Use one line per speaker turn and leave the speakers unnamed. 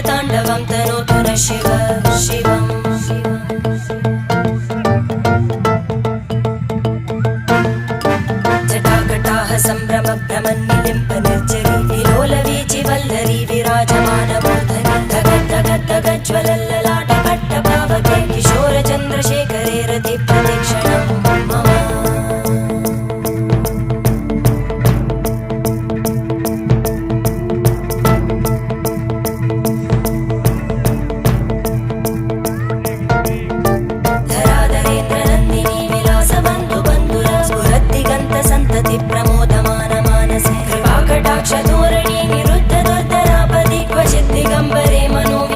ताण्डवं तनोतु न शिव शिवम् जटाकटाः सम्भ्रम भ्रमन्निलिम्ब निर्जरी विलोलवीचि वल्लरी विराजमानमूर्धनि धगज्ज्वलल्ललाटकट्टपावके किशोरचन्द्रशेखरे रति प्रतीक्षणं मम प्रमोदमान मानसे कृपाकटाक्षधोरणी निरुद्ध दुर्धरापदि क्वचित् दिगम्बरे